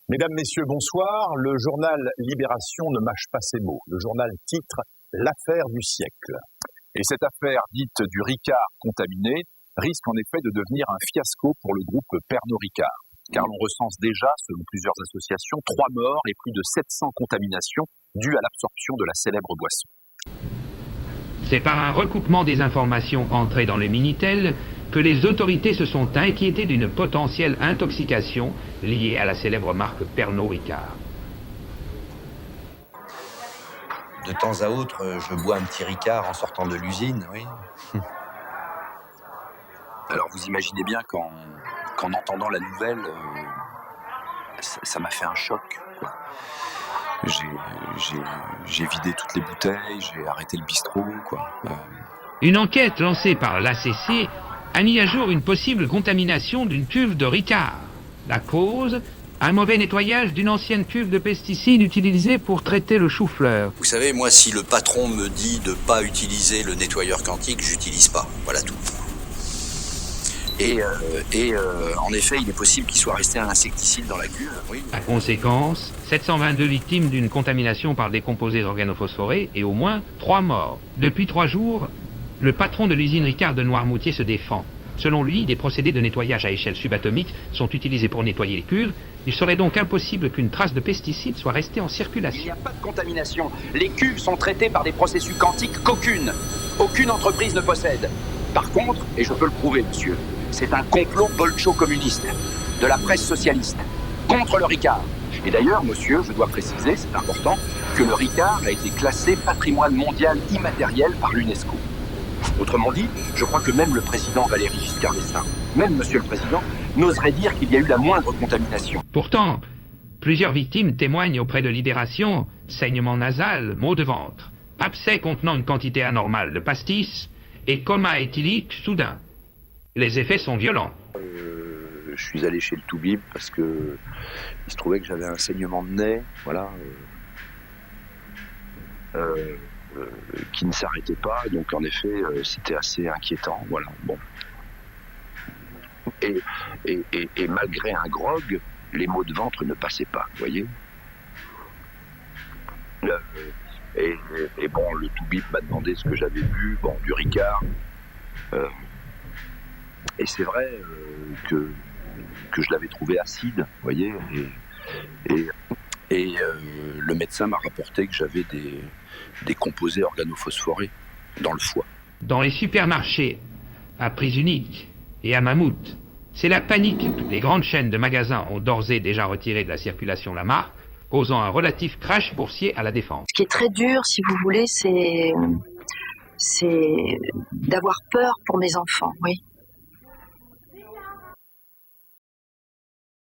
Mesdames, Messieurs, bonsoir. Le journal Libération ne mâche pas ses mots. Le journal titre « L'affaire du siècle ». Et cette affaire dite du Ricard contaminé risque en effet de devenir un fiasco pour le groupe Pernod Ricard. Car l'on recense déjà, selon plusieurs associations, 3 morts et plus de 700 contaminations dues à l'absorption de la célèbre boisson. C'est par un recoupement des informations entrées dans le Minitel que les autorités se sont inquiétées d'une potentielle intoxication liée à la célèbre marque Pernod Ricard. De temps à autre, je bois un petit Ricard en sortant de l'usine, oui. Alors vous imaginez bien qu'en entendant la nouvelle, ça m'a fait un choc, quoi. J'ai vidé toutes les bouteilles, j'ai arrêté le bistrot, quoi. Une enquête lancée par l'ACC a mis à jour une possible contamination d'une cuve de Ricard. La cause, un mauvais nettoyage d'une ancienne cuve de pesticides utilisée pour traiter le chou-fleur. Vous savez, moi, si le patron me dit de pas utiliser le nettoyeur quantique, j'utilise pas. Voilà tout. Et en effet, il est possible qu'il soit resté un insecticide dans la cuve. Oui. La conséquence, 722 victimes d'une contamination par des composés organophosphorés et au moins 3 morts. Depuis 3 jours, le patron de l'usine Ricard de Noirmoutier se défend. Selon lui, des procédés de nettoyage à échelle subatomique sont utilisés pour nettoyer les cuves. Il serait donc impossible qu'une trace de pesticide soit restée en circulation. Il n'y a pas de contamination. Les cuves sont traitées par des processus quantiques qu'aucune entreprise ne possède. Par contre, et je peux le prouver, monsieur, c'est un complot bolcho-communiste, de la presse socialiste, contre le Ricard. Et d'ailleurs, monsieur, je dois préciser, c'est important, que le Ricard a été classé patrimoine mondial immatériel par l'UNESCO. Autrement dit, je crois que même le président Valéry Giscard d'Estaing, même monsieur le président, n'oserait dire qu'il y a eu la moindre contamination. Pourtant, plusieurs victimes témoignent auprès de Libération saignement nasal, maux de ventre, abcès contenant une quantité anormale de pastis et coma éthylique soudain. Les effets sont violents. Je suis allé chez le Toubib parce que il se trouvait que j'avais un saignement de nez, voilà, qui ne s'arrêtait pas. Donc en effet, c'était assez inquiétant. Voilà. Bon. Et malgré un grog, les maux de ventre ne passaient pas. Vous voyez. Et bon, le Toubib m'a demandé ce que j'avais bu. Bon, du Ricard. Et c'est vrai que je l'avais trouvé acide, vous voyez, et le médecin m'a rapporté que j'avais des composés organophosphorés dans le foie. Dans les supermarchés, à Prise Unique et à Mammouth, c'est la panique. Les grandes chaînes de magasins ont d'ores et déjà retiré de la circulation la marque, causant un relatif crash boursier à la Défense. Ce qui est très dur, si vous voulez, c'est d'avoir peur pour mes enfants, oui.